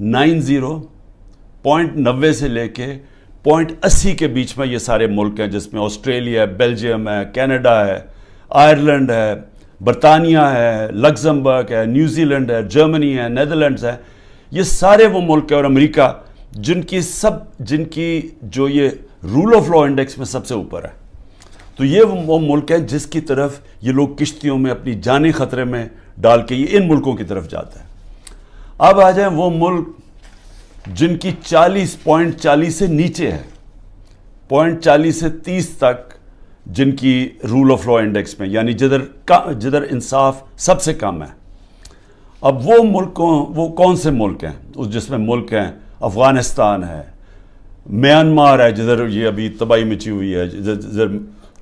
.90 سے لے کے .80 کے بیچ میں یہ سارے ملک ہیں، جس میں آسٹریلیا ہے، بیلجیم ہے، کینیڈا ہے، آئرلینڈ ہے، برطانیہ ہے، لگزمبرگ ہے، نیوزی لینڈ ہے، جرمنی ہے، نیدرلینڈز ہے. یہ سارے وہ ملک ہیں، اور امریکہ، جن کی جو یہ رول آف لا انڈیکس میں سب سے اوپر ہے. تو یہ وہ ملک ہیں جس کی طرف یہ لوگ کشتیوں میں اپنی جانیں خطرے میں ڈال کے یہ ان ملکوں کی طرف جاتا ہے. اب آ جائیں وہ ملک جن کی 40 سے نیچے ہے، 40 سے 30 تک جن کی رول آف لا انڈیکس میں، یعنی جدھر انصاف سب سے کم ہے. اب وہ کون سے ملک ہیں؟ جس میں ملک ہیں افغانستان ہے، میانمار ہے جدھر یہ ابھی تباہی مچی ہوئی ہے، جدھر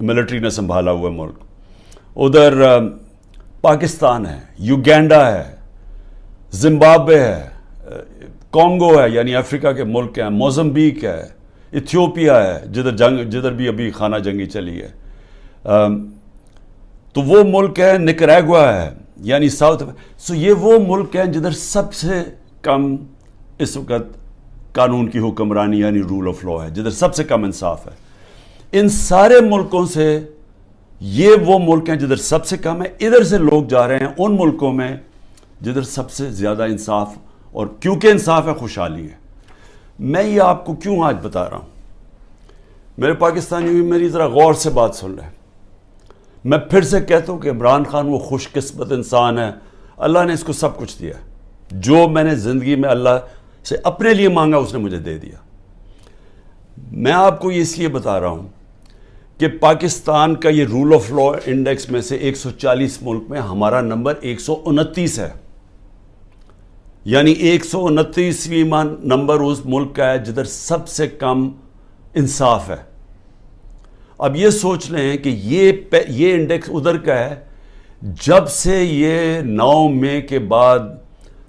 ملٹری نے سنبھالا ہوا ملک، ادھر پاکستان ہے، یوگینڈا ہے، زمبابوے ہے، کانگو ہے یعنی افریقہ کے ملک ہیں، موزمبیک ہے، ایتھیوپیا ہے جدھر بھی ابھی خانہ جنگی چلی ہے. تو وہ ملک ہے، نکریگوا ہے یعنی ساؤتھ. سو یہ وہ ملک ہیں جدھر سب سے کم اس وقت قانون کی حکمرانی یعنی رول آف لا ہے، جدھر سب سے کم انصاف ہے. ان سارے ملکوں سے یہ وہ ملک ہیں جدھر سب سے کم ہے. ادھر سے لوگ جا رہے ہیں ان ملکوں میں جدھر سب سے زیادہ انصاف، اور کیونکہ انصاف ہے خوشحالی ہے. میں یہ آپ کو کیوں آج بتا رہا ہوں؟ میرے پاکستانی بھی میری ذرا غور سے بات سن رہے ہیں. میں پھر سے کہتا ہوں کہ عمران خان وہ خوش قسمت انسان ہے، اللہ نے اس کو سب کچھ دیا. جو میں نے زندگی میں اللہ سے اپنے لیے مانگا اس نے مجھے دے دیا. میں آپ کو یہ اس لیے بتا رہا ہوں کہ پاکستان کا یہ رول آف لا انڈیکس میں سے 140 ملک میں ہمارا نمبر 129 ہے. یعنی 129واں نمبر اس ملک کا ہے جدھر سب سے کم انصاف ہے. اب یہ سوچ لیں کہ یہ انڈیکس ادھر کا ہے جب سے یہ 9 مئی کے بعد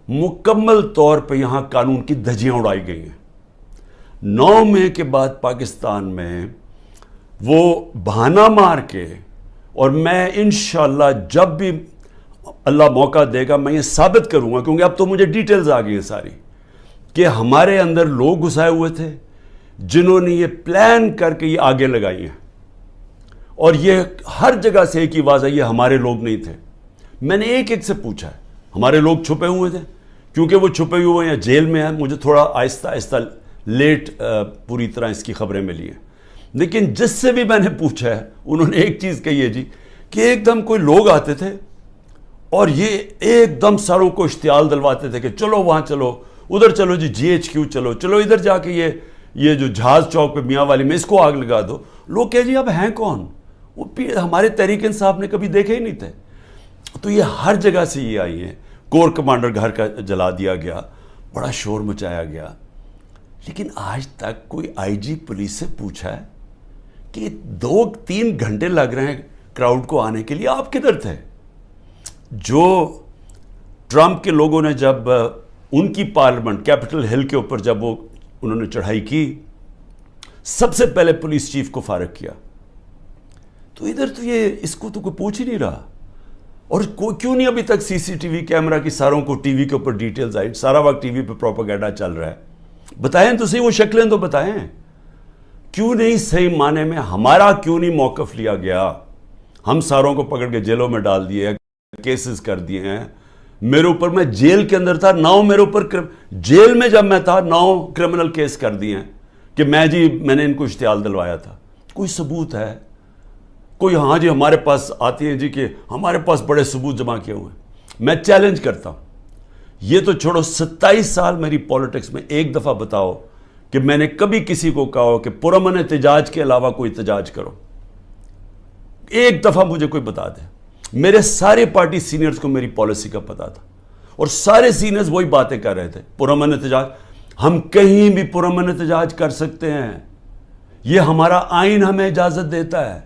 مکمل طور پہ یہاں قانون کی دھجیاں اڑائی گئی ہیں. 9 مئی کے بعد پاکستان میں وہ بہانہ مار کے، اور میں انشاءاللہ جب بھی اللہ موقع دے گا میں یہ ثابت کروں گا، کیونکہ اب تو مجھے ڈیٹیلز آ گئی ہیں ساری، کہ ہمارے اندر لوگ گھسائے ہوئے تھے جنہوں نے یہ پلان کر کے یہ آگے لگائی ہیں. اور یہ ہر جگہ سے ایک ہی آواز ہے، یہ ہمارے لوگ نہیں تھے. میں نے ایک سے پوچھا ہے، ہمارے لوگ چھپے ہوئے تھے، کیونکہ وہ چھپے ہوئے ہیں جیل میں ہیں. مجھے تھوڑا آہستہ آہستہ لیٹ پوری طرح اس کی خبریں ملی ہیں، لیکن جس سے بھی میں نے پوچھا ہے انہوں نے ایک چیز کہی ہے جی، کہ ایک دم کوئی لوگ آتے تھے اور یہ ایک دم ساروں کو اشتعال دلواتے تھے کہ چلو وہاں چلو، ادھر چلو جی GHQ چلو ادھر جا کے یہ جو جہاز چوک پہ میاں والی میں اس کو آگ لگا دو. لوگ کہے جی اب ہیں کون؟ وہ ہمارے تحریک انصاف نے کبھی دیکھے ہی نہیں تھے. تو یہ ہر جگہ سے یہ آئی ہیں. کور کمانڈر گھر کا جلا دیا گیا، بڑا شور مچایا گیا، لیکن آج تک کوئی IG پولیس سے پوچھا ہے کہ 2-3 گھنٹے لگ رہے ہیں کراؤڈ کو آنے کے لیے، آپ کدھر تھے؟ جو ٹرمپ کے لوگوں نے جب ان کی پارلیمنٹ کیپٹل ہل کے اوپر جب انہوں نے چڑھائی کی، سب سے پہلے پولیس چیف کو فارغ کیا. تو ادھر تو اس کو تو کوئی پوچھ ہی نہیں رہا. اور کیوں نہیں ابھی تک CCTV کیمرہ کی ساروں کو ٹی وی کے اوپر ڈیٹیلز آئی؟ سارا وقت ٹی وی پہ پروپیگنڈا چل رہا ہے. بتائیں تو صحیح، وہ شکلیں تو بتائیں. کیوں نہیں صحیح معنی میں ہمارا کیوں نہیں موقف لیا گیا؟ ہم ساروں کو پکڑ کے جیلوں میں ڈال دیے، کیسز کر دیے ہیں. میرے اوپر، میں جیل کے اندر تھا، 9 میرے اوپر جیل میں جب میں تھا 9 کرمنل کیس کر دیے ہیں کہ میں نے ان کو اشتعال دلوایا تھا. کوئی ثبوت ہے؟ کوئی ہاں جی ہمارے پاس آتی ہیں جی کہ ہمارے پاس بڑے ثبوت جمع کیے ہوئے ہیں. میں چیلنج کرتا ہوں، یہ تو چھوڑو 27 سال میری پولیٹکس میں ایک دفعہ بتاؤ کہ میں نے کبھی کسی کو کہا ہو کہ پرامن احتجاج کے علاوہ کوئی احتجاج کرو. ایک دفعہ مجھے کوئی بتا دے. میرے سارے پارٹی سینئرز کو میری پالیسی کا پتا تھا، اور سارے سینئرز وہی باتیں کر رہے تھے، پرامن احتجاج. ہم کہیں بھی پرامن احتجاج کر سکتے ہیں، یہ ہمارا آئین ہمیں اجازت دیتا ہے،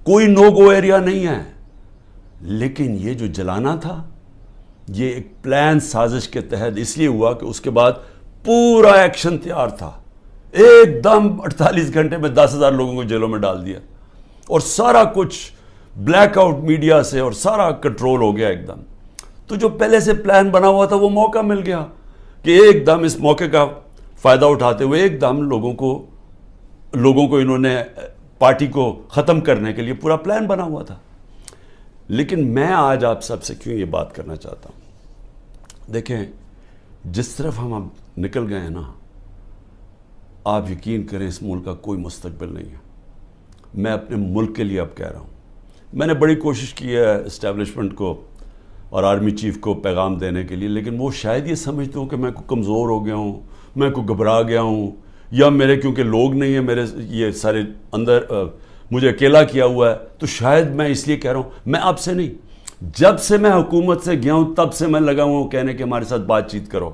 کوئی نو گو ایریا نہیں ہے. لیکن یہ جو جلانا تھا یہ ایک پلان سازش کے تحت اس لیے ہوا کہ اس کے بعد پورا ایکشن تیار تھا. ایک دم 48 گھنٹے میں 10,000 لوگوں کو جیلوں میں ڈال دیا، اور سارا کچھ بلیک آؤٹ میڈیا سے اور سارا کنٹرول ہو گیا ایک دم. تو جو پہلے سے پلان بنا ہوا تھا وہ موقع مل گیا کہ ایک دم اس موقع کا فائدہ اٹھاتے ہوئے ایک دم لوگوں کو انہوں نے پارٹی کو ختم کرنے کے لیے پورا پلان بنا ہوا تھا. لیکن میں آج آپ سب سے کیوں یہ بات کرنا چاہتا ہوں؟ دیکھیں جس طرف ہم اب نکل گئے ہیں نا، آپ یقین کریں اس ملک کا کوئی مستقبل نہیں ہے. میں اپنے ملک کے لیے اب کہہ رہا ہوں. میں نے بڑی کوشش کی ہے اسٹیبلشمنٹ کو اور آرمی چیف کو پیغام دینے کے لیے، لیکن وہ شاید یہ سمجھتے ہوں کہ میں کو کمزور ہو گیا ہوں، میں کو گھبرا گیا ہوں، یا میرے کیونکہ لوگ نہیں ہیں میرے یہ سارے اندر مجھے اکیلا کیا ہوا ہے، تو شاید میں اس لیے کہہ رہا ہوں. میں آپ سے نہیں، جب سے میں حکومت سے گیا ہوں تب سے میں لگا ہوں کہنے کہ ہمارے ساتھ بات چیت کرو.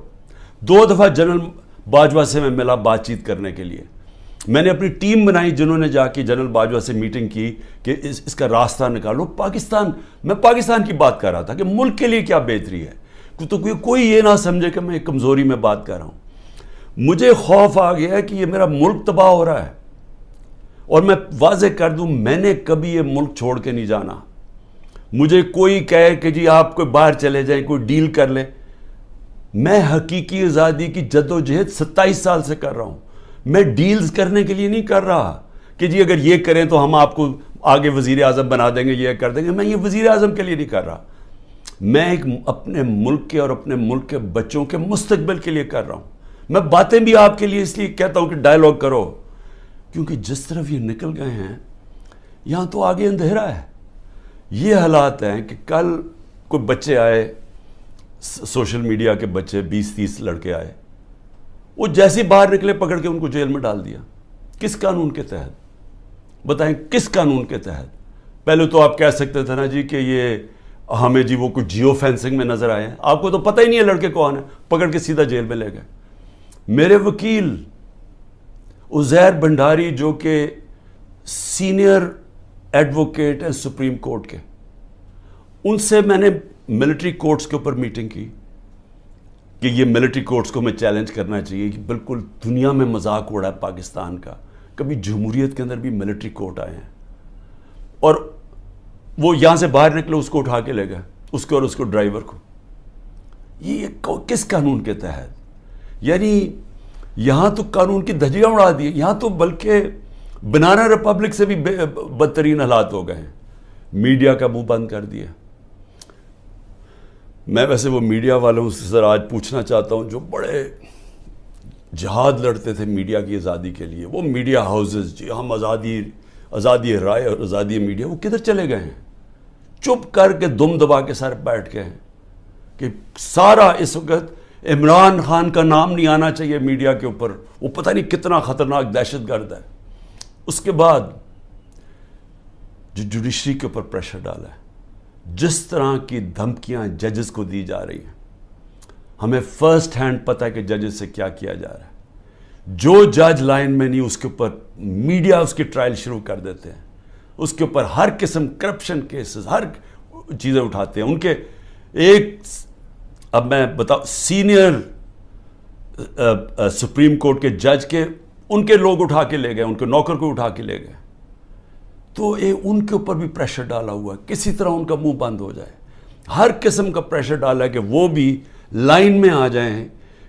2 دفعہ جنرل باجوہ سے میں ملا بات چیت کرنے کے لیے. میں نے اپنی ٹیم بنائی جنہوں نے جا کے جنرل باجوہ سے میٹنگ کی کہ اس کا راستہ نکالو. میں پاکستان کی بات کر رہا تھا کہ ملک کے لیے کیا بہتری ہے، تو کوئی یہ نہ سمجھے کہ میں کمزوری میں بات کر رہا ہوں. مجھے خوف آ گیا ہے کہ یہ میرا ملک تباہ ہو رہا ہے، اور میں واضح کر دوں میں نے کبھی یہ ملک چھوڑ کے نہیں جانا. مجھے کوئی کہے کہ جی آپ کوئی باہر چلے جائیں، کوئی ڈیل کر لیں، میں حقیقی آزادی کی جد و جہد 27 سال سے کر رہا ہوں. میں ڈیلز کرنے کے لیے نہیں کر رہا کہ جی اگر یہ کریں تو ہم آپ کو آگے وزیر اعظم بنا دیں گے، یہ کر دیں گے. میں یہ وزیر اعظم کے لیے نہیں کر رہا. میں ایک اپنے ملک کے اور اپنے ملک کے بچوں کے مستقبل کے لیے کر رہا ہوں. میں باتیں بھی آپ کے لیے اس لیے کہتا ہوں کہ ڈائیلاگ کرو، کیونکہ جس طرف یہ نکل گئے ہیں یہاں تو آگے اندھیرا ہے. یہ حالات ہیں کہ کل کوئی بچے آئے، سوشل میڈیا کے بچے 20-30 لڑکے آئے، وہ جیسے باہر نکلے پکڑ کے ان کو جیل میں ڈال دیا. کس قانون کے تحت؟ بتائیں کس قانون کے تحت؟ پہلے تو آپ کہہ سکتے تھے نا جی کہ یہ ہمیں جی وہ کچھ جیو فینسنگ میں نظر آئے ہیں، آپ کو تو پتہ ہی نہیں ہے لڑکے کون ہیں، پکڑ کے سیدھا جیل میں لے گئے. میرے وکیل عزیر بھنڈاری جو کہ سینئر ایڈوکیٹ ہیں سپریم کورٹ کے، ان سے میں نے ملٹری کورٹس کے اوپر میٹنگ کی کہ یہ ملٹری کورٹس کو میں چیلنج کرنا چاہیے کہ بالکل دنیا میں مذاق اڑا ہے پاکستان کا، کبھی جمہوریت کے اندر بھی ملٹری کورٹ آئے ہیں. اور وہ یہاں سے باہر نکلے اس کو اٹھا کے لے گئے، اس کو اور اس کو ڈرائیور کو. یہ کس قانون کے تحت؟ یعنی یہاں تو قانون کی دھجیاں اڑا دی، یہاں تو بلکہ بنانا ریپبلک سے بھی بدترین حالات ہو گئے ہیں. میڈیا کا منہ بند کر دیا. میں ویسے وہ میڈیا والوں سے ذرا آج پوچھنا چاہتا ہوں جو بڑے جہاد لڑتے تھے میڈیا کی آزادی کے لیے، وہ میڈیا ہاؤسز جی ہم آزادی رائے اور آزادی میڈیا، وہ کدھر چلے گئے ہیں؟ چپ کر کے دم دبا کے سر بیٹھ گئے ہیں کہ سارا اس وقت عمران خان کا نام نہیں آنا چاہیے میڈیا کے اوپر، وہ پتہ نہیں کتنا خطرناک دہشت گرد ہے. اس کے بعد جو جوڈیشری کے اوپر پریشر ڈالا ہے، جس طرح کی دھمکیاں ججز کو دی جا رہی ہیں، ہمیں فرسٹ ہینڈ پتہ ہے کہ ججز سے کیا کیا جا رہا ہے. جو جج لائن میں نہیں اس کے اوپر میڈیا اس کی ٹرائل شروع کر دیتے ہیں، اس کے اوپر ہر قسم کرپشن کیسز ہر چیزیں اٹھاتے ہیں. ان کے ایک اب میں بتاؤں سینئر سپریم کورٹ کے جج کے ان کے لوگ اٹھا کے لے گئے، ان کے نوکر کو اٹھا کے لے گئے. تو ان کے اوپر بھی پریشر ڈالا ہوا ہے کسی طرح ان کا منہ بند ہو جائے. ہر قسم کا پریشر ڈالا ہے کہ وہ بھی لائن میں آ جائیں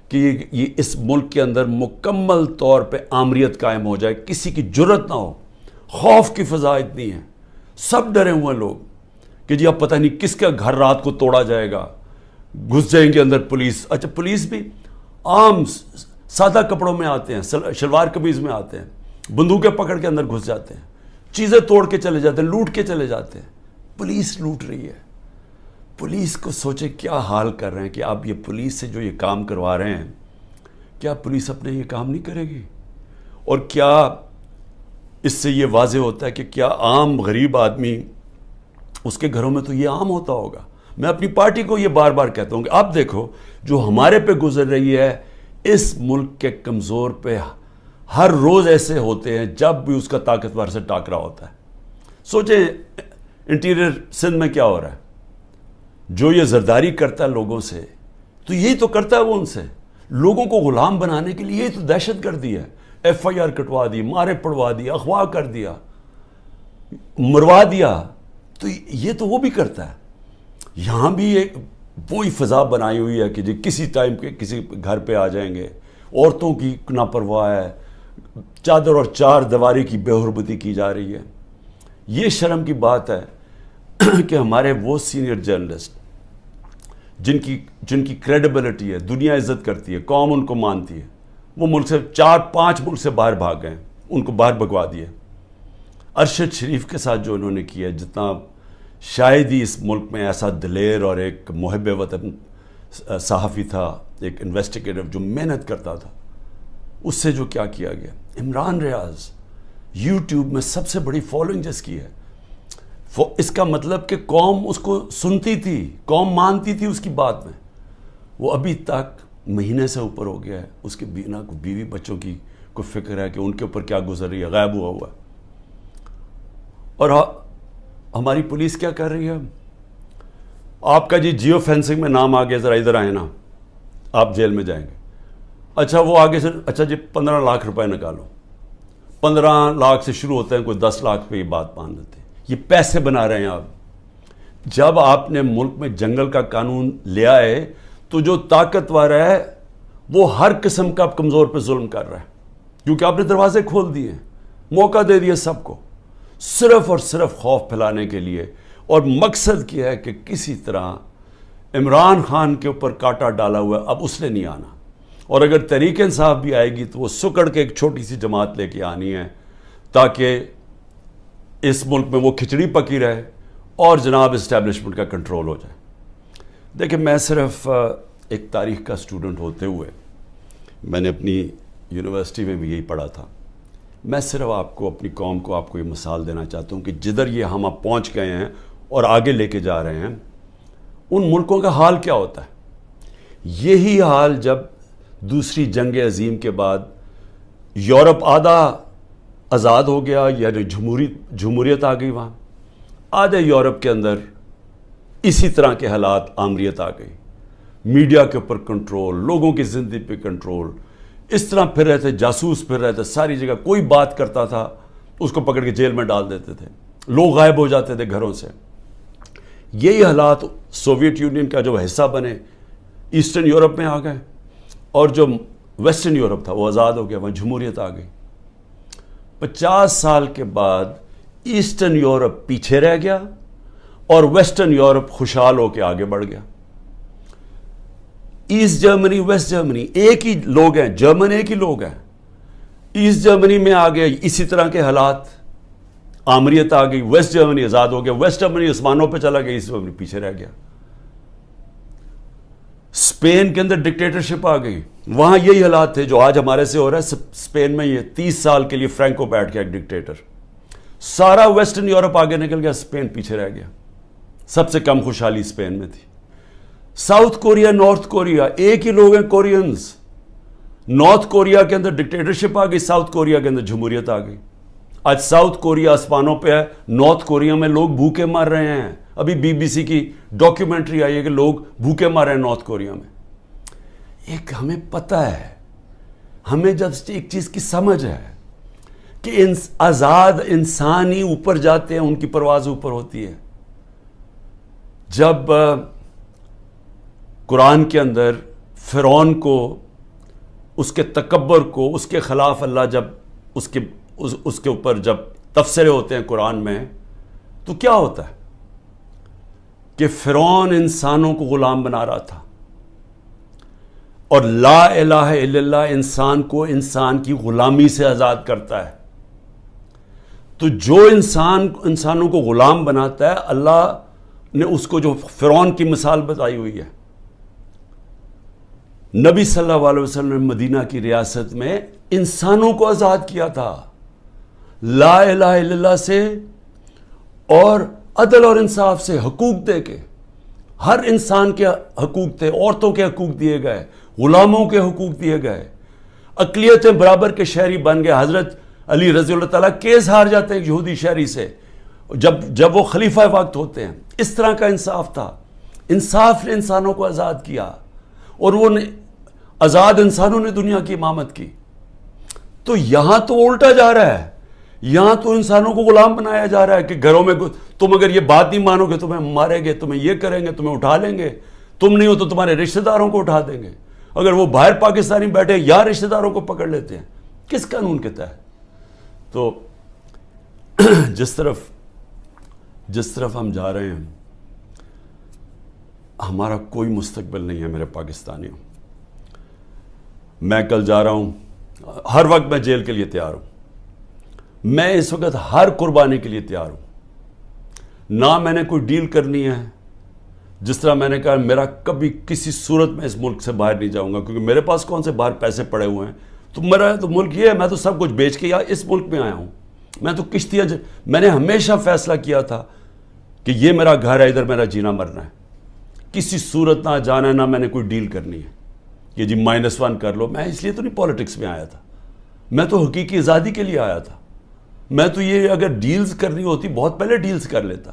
کہ یہ اس ملک کے اندر مکمل طور پہ آمریت قائم ہو جائے، کسی کی جرت نہ ہو. خوف کی فضا اتنی ہے، سب ڈرے ہوئے لوگ کہ جی اب پتہ نہیں کس کا گھر رات کو توڑا جائے گا، گھس جائیں گے اندر پولیس. اچھا پولیس بھی عام سادہ کپڑوں میں آتے ہیں، شلوار قمیض میں آتے ہیں، بندوقیں پکڑ کے اندر گھس جاتے ہیں، چیزیں توڑ کے چلے جاتے ہیں، لوٹ کے چلے جاتے ہیں. پولیس لوٹ رہی ہے. پولیس کو سوچے کیا حال کر رہے ہیں کہ آپ یہ پولیس سے جو یہ کام کروا رہے ہیں، کیا پولیس اپنے یہ کام نہیں کرے گی؟ اور کیا اس سے یہ واضح ہوتا ہے کہ کیا عام غریب آدمی اس کے گھروں میں تو یہ عام ہوتا ہوگا. میں اپنی پارٹی کو یہ بار بار کہتا ہوں کہ آپ دیکھو جو ہمارے پہ گزر رہی ہے، اس ملک کے کمزور پہ ہر روز ایسے ہوتے ہیں جب بھی اس کا طاقتور سے ٹاکرا ہوتا ہے. سوچیں انٹیریئر سندھ میں کیا ہو رہا ہے، جو یہ زرداری کرتا ہے لوگوں سے، تو یہی تو کرتا ہے وہ ان سے، لوگوں کو غلام بنانے کے لیے. یہی تو دہشت گردی ہے. FIR کٹوا دی، مارے پڑوا دی، اغوا کر دیا، مروا دیا. تو یہ تو وہ بھی کرتا ہے. یہاں بھی وہی فضا بنائی ہوئی ہے کہ جی کسی ٹائم کے کسی گھر پہ آ جائیں گے. عورتوں کی لاپرواہ ہے, چادر اور چار دیواری کی بے حرمتی کی جا رہی ہے. یہ شرم کی بات ہے کہ ہمارے وہ سینئر جرنلسٹ جن کی کریڈیبلٹی ہے, دنیا عزت کرتی ہے, قوم ان کو مانتی ہے, وہ ملک سے 4-5 ملک سے باہر بھاگ گئے, ان کو باہر بھگوا دیے. ارشد شریف کے ساتھ جو انہوں نے کیا, جتنا شاید ہی اس ملک میں ایسا دلیر اور ایک محب وطن صحافی تھا, ایک انویسٹیگیٹر جو محنت کرتا تھا, اس سے جو کیا کیا گیا. عمران ریاض یوٹیوب میں سب سے بڑی فالوئنگ جس کی ہے, اس کا مطلب کہ قوم اس کو سنتی تھی, قوم مانتی تھی اس کی بات میں. وہ ابھی تک مہینے سے اوپر ہو گیا ہے, اس کے بیوی بچوں کی کوئی فکر ہے کہ ان کے اوپر کیا گزر رہی ہے, غائب ہوا ہوا ہے. اور ہماری پولیس کیا کر رہی ہے, آپ کا جی جیو فینسنگ میں نام آ گیا, ذرا ادھر آئے نا, آپ جیل میں جائیں گے. اچھا وہ آگے سے, اچھا جی 15 لاکھ روپے نکالو. 15 لاکھ سے شروع ہوتے ہیں, کوئی 10 لاکھ پہ یہ بات مان لیتے ہیں. یہ پیسے بنا رہے ہیں آپ. جب آپ نے ملک میں جنگل کا قانون لیا ہے تو جو طاقتور ہے وہ ہر قسم کا کمزور پہ ظلم کر رہا ہے, کیونکہ آپ نے دروازے کھول دیے, موقع دے دیا سب کو, صرف اور صرف خوف پھیلانے کے لیے. اور مقصد کیا ہے کہ کسی طرح عمران خان کے اوپر کانٹا ڈالا ہوا ہے, اب اس نے نہیں آنا. اور اگر تحریک انصاف بھی آئے گی تو وہ سکڑ کے ایک چھوٹی سی جماعت لے کے آنی ہے, تاکہ اس ملک میں وہ کھچڑی پکی رہے اور جناب اسٹیبلشمنٹ کا کنٹرول ہو جائے. دیکھیں, میں صرف ایک تاریخ کا اسٹوڈنٹ ہوتے ہوئے, میں نے اپنی یونیورسٹی میں بھی یہی پڑھا تھا, میں صرف آپ کو, اپنی قوم کو, آپ کو یہ مثال دینا چاہتا ہوں کہ جدھر یہ ہم اب پہنچ گئے ہیں اور آگے لے کے جا رہے ہیں, ان ملکوں کا حال کیا ہوتا ہے. یہی حال جب دوسری جنگ عظیم کے بعد یورپ آدھا آزاد ہو گیا, یعنی جمہوریت آ گئی, وہاں آدھے یورپ کے اندر اسی طرح کے حالات, آمریت آ گئی, میڈیا کے اوپر کنٹرول, لوگوں کی زندگی پہ کنٹرول, اس طرح پھر رہے تھے, جاسوس پھر رہے تھے ساری جگہ. کوئی بات کرتا تھا اس کو پکڑ کے جیل میں ڈال دیتے تھے, لوگ غائب ہو جاتے تھے گھروں سے. یہی حالات سوویت یونین کا جو حصہ بنے ایسٹرن یورپ میں آ گئے, اور جو ویسٹرن یورپ تھا وہ آزاد ہو گیا, وہاں جمہوریت آ گئی. 50 سال کے بعد ایسٹرن یورپ پیچھے رہ گیا اور ویسٹرن یورپ خوشحال ہو کے آگے بڑھ گیا. ایسٹ جرمنی, ویسٹ جرمنی ایک ہی لوگ ہیں, جرمن ایک ہی لوگ ہیں. ایسٹ جرمنی میں آ گئے اسی طرح کے حالات, آمریت آ گئی, ویسٹ جرمنی آزاد ہو گیا, ویسٹ جرمنی آسمانوں پہ چلا گیا, ایسٹ جرمنی پیچھے رہ گیا. اسپین کے اندر ڈکٹیٹرشپ آ گئی, وہاں یہی حالات تھے جو آج ہمارے سے ہو رہا ہے. اسپین میں یہ 30 سال کے لیے فرینکو بیٹھ گیا ایک ڈکٹیٹر, سارا ویسٹرن یورپ آگے نکل گیا, اسپین پیچھے رہ گیا. سب سے کم خوشحالی اسپین میں تھی. ساؤتھ کوریا, نارتھ کوریا ایک ہی لوگ ہیں, کورینز. نارتھ کوریا کے اندر ڈکٹیٹرشپ آ گئی, ساؤتھ کوریا کے اندر جمہوریت آ گئی. آج ساؤتھ کوریا آسمانوں پہ ہے, نارتھ کوریا میں لوگ بھوکے مر رہے ہیں. ابھی BBC کی ڈاکیومنٹری آئی ہے کہ لوگ بھوکے مر رہے ہیں نارتھ کوریا میں. ایک ہمیں پتہ ہے, ہمیں جب ایک چیز کی سمجھ ہے کہ آزاد انسان ہی اوپر جاتے ہیں, ان کی پرواز اوپر ہوتی ہے. جب قرآن کے اندر فرعون کو, اس کے تکبر کو, اس کے خلاف اللہ جب اس کے اوپر جب تبصرے ہوتے ہیں قرآن میں, تو کیا ہوتا ہے کہ فرعون انسانوں کو غلام بنا رہا تھا, اور لا الہ الا اللہ انسان کو انسان کی غلامی سے آزاد کرتا ہے. تو جو انسانوں کو غلام بناتا ہے, اللہ نے اس کو جو فرعون کی مثال بتائی ہوئی ہے. نبی صلی اللہ علیہ وسلم نے مدینہ کی ریاست میں انسانوں کو آزاد کیا تھا لا الہ الا اللہ سے, اور عدل اور انصاف سے, حقوق دے کے. ہر انسان کے حقوق تھے, عورتوں کے حقوق دیے گئے, غلاموں کے حقوق دیے گئے, اقلیتیں برابر کے شہری بن گئے. حضرت علی رضی اللہ تعالیٰ کیس ہار جاتے ہیں یہودی شہری سے جب وہ خلیفہ وقت ہوتے ہیں. اس طرح کا انصاف تھا. انصاف نے انسانوں کو آزاد کیا, اور وہ آزاد انسانوں نے دنیا کی امامت کی. تو یہاں تو الٹا جا رہا ہے, یہاں تو انسانوں کو غلام بنایا جا رہا ہے کہ گھروں میں تم اگر یہ بات نہیں مانو گے تمہیں ماریں گے, تمہیں یہ کریں گے, تمہیں اٹھا لیں گے, تم نہیں ہو تو تمہارے رشتہ داروں کو اٹھا دیں گے. اگر وہ باہر پاکستانی بیٹھے یا رشتہ داروں کو پکڑ لیتے ہیں, کس قانون کے تحت؟ تو جس طرف ہم جا رہے ہیں, ہمارا کوئی مستقبل نہیں ہے میرے پاکستانیوں. میں کل جا رہا ہوں, ہر وقت میں جیل کے لیے تیار ہوں. میں اس وقت ہر قربانی کے لیے تیار ہوں. نہ میں نے کوئی ڈیل کرنی ہے. جس طرح میں نے کہا, میرا کبھی کسی صورت میں اس ملک سے باہر نہیں جاؤں گا, کیونکہ میرے پاس کون سے باہر پیسے پڑے ہوئے ہیں. تو میرا تو ملک یہ ہے, میں تو سب کچھ بیچ کے اس ملک میں آیا ہوں. میں تو کشتیاں میں نے ہمیشہ فیصلہ کیا تھا کہ یہ میرا گھر ہے, ادھر میرا جینا مرنا ہے. کسی صورت نہ جانا ہے, نہ میں نے کوئی ڈیل کرنی ہے کہ جی -1 کر لو. میں اس لیے تو نہیں پالیٹکس میں آیا تھا, میں تو حقیقی آزادی کے لیے آیا تھا. میں تو یہ اگر ڈیلز کرنی ہوتی بہت پہلے ڈیلز کر لیتا.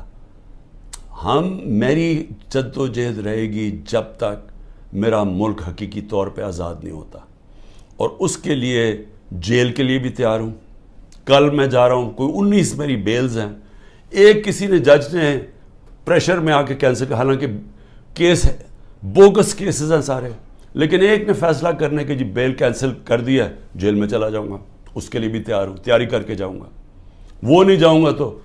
میری جد و جہد رہے گی جب تک میرا ملک حقیقی طور پہ آزاد نہیں ہوتا. اور اس کے لیے جیل کے لیے بھی تیار ہوں. کل میں جا رہا ہوں, کوئی 19 میری بیلز ہیں. ایک کسی نے جج نے پریشر میں آ کے کینسل کیا, حالانکہ کیس ہے, بوگس کیسز ہیں سارے, لیکن ایک نے فیصلہ کرنے کے جی بیل کینسل کر دیا, جیل میں چلا جاؤں گا. اس کے لیے بھی تیار ہوں, تیاری کر کے جاؤں گا. وہ نہیں جاؤں گا تو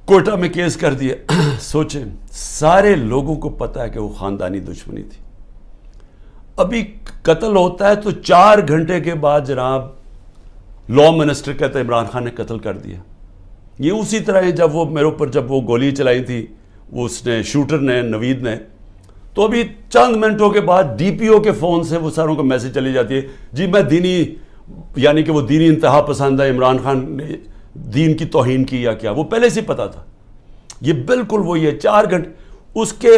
کوئٹہ میں کیس کر دیا. سوچیں, سارے لوگوں کو پتا ہے کہ وہ خاندانی دشمنی تھی. ابھی قتل ہوتا ہے تو 4 گھنٹے کے بعد جناب لا منسٹر کہتے ہیں عمران خان نے قتل کر دیا. یہ اسی طرح ہے جب وہ میرے اوپر جب وہ گولی چلائی تھی وہ اس نے شوٹر نے, نوید نے, تو ابھی چند منٹوں کے بعد ڈی پی او کے فون سے وہ ساروں کو میسج چلی جاتی ہے, جی میں دینی, یعنی کہ وہ دینی انتہا پسند ہے, عمران خان نے دین کی توہین کی یا کیا, وہ پہلے سے پتا تھا. یہ بالکل وہی ہے. 4 گھنٹے, اس کے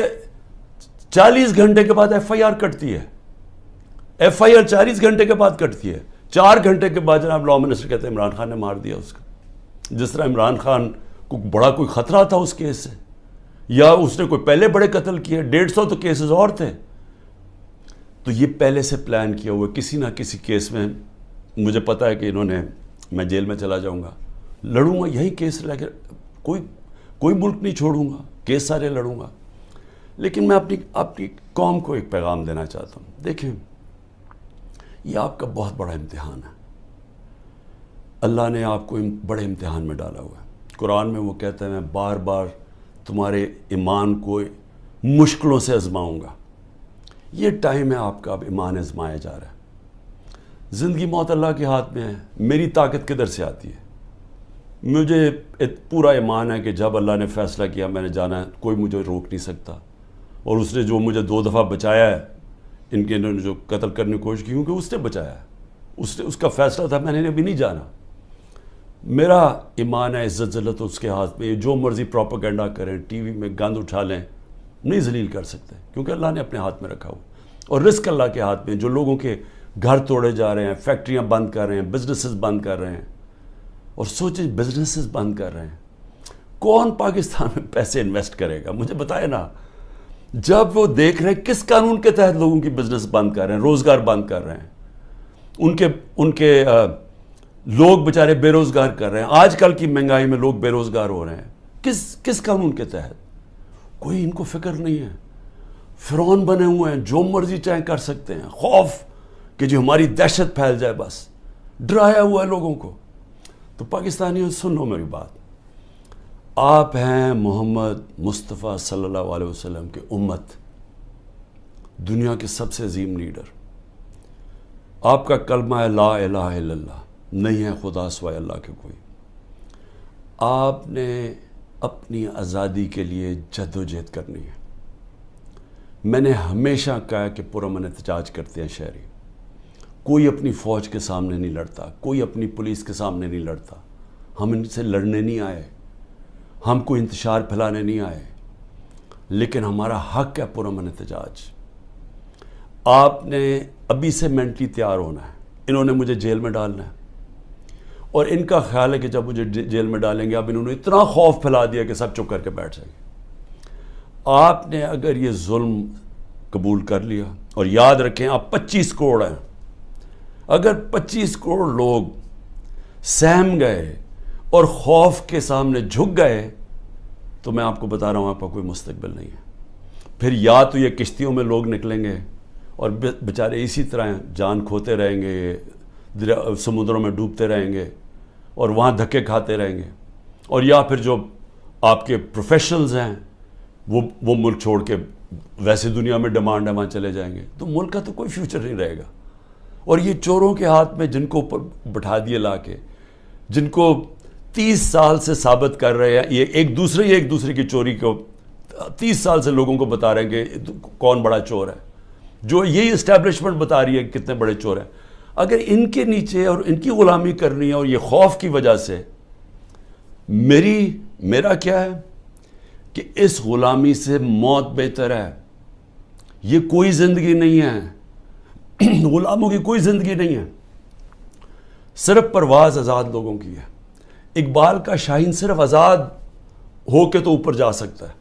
40 گھنٹے کے بعد ایف آئی آر کٹتی ہے. ایف آئی آر 40 گھنٹے کے بعد کٹتی ہے. 4 گھنٹے کے بعد جناب لا منسٹر کہتے ہیں عمران خان نے مار دیا اس کو. جس طرح عمران خان کو بڑا کوئی خطرہ تھا اس کیس سے, یا اس نے کوئی پہلے بڑے قتل کیے, 150 تو کیسز اور تھے. تو یہ پہلے سے پلان کیا ہوا, کسی نہ کسی کیس میں مجھے پتا ہے کہ انہوں نے, میں جیل میں چلا جاؤں گا, لڑوں گا یہی کیس لے کے, کوئی ملک نہیں چھوڑوں گا, کیس سارے لڑوں گا. لیکن میں اپنی قوم کو ایک پیغام دینا چاہتا ہوں. دیکھیں, یہ آپ کا بہت بڑا امتحان ہے. اللہ نے آپ کو بڑے امتحان میں ڈالا ہوا ہے. قرآن میں وہ کہتا ہے, میں بار بار تمہارے ایمان کو مشکلوں سے آزماؤں گا. یہ ٹائم ہے آپ کا, اب ایمان آزمایا جا رہا ہے. زندگی موت اللہ کے ہاتھ میں ہے. میری طاقت کدھر سے آتی ہے؟ مجھے پورا ایمان ہے کہ جب اللہ نے فیصلہ کیا میں نے جانا ہے, کوئی مجھے روک نہیں سکتا. اور اس نے جو مجھے 2 دفعہ بچایا ہے, انہوں نے جو قتل کرنے کی کوشش کی, کیونکہ اس نے بچایا ہے, اس کا فیصلہ تھا, میں نے ابھی نہیں جانا. میرا ایمان ہے, عزت ذلت اس کے ہاتھ میں. جو مرضی پروپیگنڈا کریں, ٹی وی میں گند اٹھا لیں, نہیں ذلیل کر سکتے, کیونکہ اللہ نے اپنے ہاتھ میں رکھا ہو. اور رزق اللہ کے ہاتھ میں. جو لوگوں کے گھر توڑے جا رہے ہیں, فیکٹریاں بند کر رہے ہیں, بزنسز بند کر رہے ہیں, اور سوچیں بزنسز بند کر رہے ہیں, کون پاکستان میں پیسے انویسٹ کرے گا؟ مجھے بتائے نا. جب وہ دیکھ رہے ہیں کس قانون کے تحت لوگوں کی بزنس بند کر رہے ہیں, روزگار بند کر رہے ہیں, ان کے لوگ بیچارے بے روزگار کر رہے ہیں. آج کل کی مہنگائی میں لوگ بے روزگار ہو رہے ہیں, کس قانون کے تحت؟ کوئی ان کو فکر نہیں ہے. فرعون بنے ہوئے ہیں, جو مرضی چاہے کر سکتے ہیں. خوف کہ جو ہماری دہشت پھیل جائے, بس ڈرایا ہوا ہے لوگوں کو. تو پاکستانیوں سن لو میری بات, آپ ہیں محمد مصطفیٰ صلی اللہ علیہ وسلم کی امت, دنیا کے سب سے عظیم لیڈر. آپ کا کلمہ ہے لا الہ الا اللہ, نہیں ہے خدا سوائے اللہ کے کوئی. آپ نے اپنی آزادی کے لیے جد و جہد کرنی ہے. میں نے ہمیشہ کہا کہ پرامن احتجاج کرتے ہیں شہری. کوئی اپنی فوج کے سامنے نہیں لڑتا, کوئی اپنی پولیس کے سامنے نہیں لڑتا. ہم ان سے لڑنے نہیں آئے, ہم کوئی انتشار پھیلانے نہیں آئے, لیکن ہمارا حق ہے پرامن احتجاج. آپ نے ابھی سے مینٹلی تیار ہونا ہے. انہوں نے مجھے جیل میں ڈالنا ہے, اور ان کا خیال ہے کہ جب مجھے جیل میں ڈالیں گے, اب انہوں نے اتنا خوف پھیلا دیا کہ سب چپ کر کے بیٹھ جائیں گے. آپ نے اگر یہ ظلم قبول کر لیا, اور یاد رکھیں آپ 25 کروڑ ہیں, اگر 25 کروڑ لوگ سہم گئے اور خوف کے سامنے جھک گئے, تو میں آپ کو بتا رہا ہوں آپ کا کوئی مستقبل نہیں ہے. پھر یا تو یہ کشتیوں میں لوگ نکلیں گے اور بیچارے اسی طرح جان کھوتے رہیں گے، سمندروں میں ڈوبتے رہیں گے اور وہاں دھکے کھاتے رہیں گے، اور یا پھر جو آپ کے پروفیشنلز ہیں وہ ملک چھوڑ کے ویسے دنیا میں ڈیمانڈ ہے وہاں چلے جائیں گے، تو ملک کا تو کوئی فیوچر نہیں رہے گا۔ اور یہ چوروں کے ہاتھ میں جن کو اوپر بٹھا دیے لا کے، جن کو 30 سال سے ثابت کر رہے ہیں، یہ ایک دوسرے کی چوری کو 30 سال سے لوگوں کو بتا رہے ہیں کہ کون بڑا چور ہے، جو یہی اسٹیبلشمنٹ بتا رہی ہے کہ کتنے بڑے چور ہیں۔ اگر ان کے نیچے اور ان کی غلامی کرنی ہے اور یہ خوف کی وجہ سے، میرا کیا ہے کہ اس غلامی سے موت بہتر ہے۔ یہ کوئی زندگی نہیں ہے، غلاموں کی کوئی زندگی نہیں ہے، صرف پرواز آزاد لوگوں کی ہے۔ اقبال کا شاہین صرف آزاد ہو کے تو اوپر جا سکتا ہے،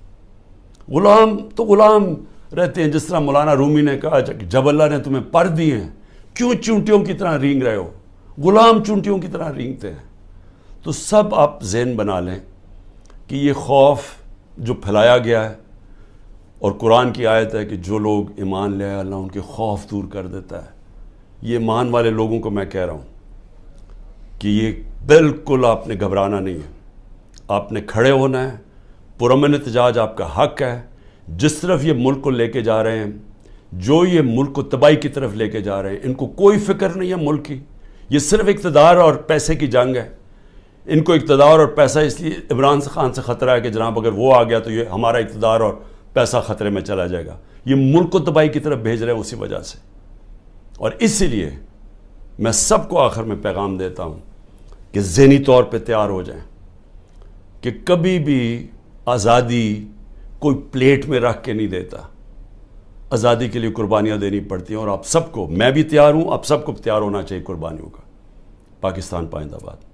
غلام تو غلام رہتے ہیں۔ جس طرح مولانا رومی نے کہا کہ جب اللہ نے تمہیں پر دیے ہیں کیوں چونٹیوں کی طرح رینگ رہے ہو، غلام چونٹیوں کی طرح رینگتے ہیں۔ تو سب آپ ذہن بنا لیں کہ یہ خوف جو پھیلایا گیا ہے، اور قرآن کی آیت ہے کہ جو لوگ ایمان لے آئے اللہ ان کے خوف دور کر دیتا ہے۔ یہ ایمان والے لوگوں کو میں کہہ رہا ہوں کہ یہ بالکل آپ نے گھبرانا نہیں ہے، آپ نے کھڑے ہونا ہے، پرامن احتجاج آپ کا حق ہے۔ جس طرف یہ ملک کو لے کے جا رہے ہیں، جو یہ ملک کو تباہی کی طرف لے کے جا رہے ہیں، ان کو کوئی فکر نہیں ہے ملک کی، یہ صرف اقتدار اور پیسے کی جنگ ہے۔ ان کو اقتدار اور پیسہ اس لیے عمران خان سے خطرہ ہے کہ جناب اگر وہ آ گیا تو یہ ہمارا اقتدار اور پیسہ خطرے میں چلا جائے گا۔ یہ ملک کو تباہی کی طرف بھیج رہے ہیں اسی وجہ سے۔ اور اسی لیے میں سب کو آخر میں پیغام دیتا ہوں کہ ذہنی طور پہ تیار ہو جائیں کہ کبھی بھی آزادی کوئی پلیٹ میں رکھ کے نہیں دیتا، آزادی کے لیے قربانیاں دینی پڑتی ہیں، اور آپ سب کو، میں بھی تیار ہوں، آپ سب کو تیار ہونا چاہیے قربانیوں کا۔ پاکستان پائندہ باد۔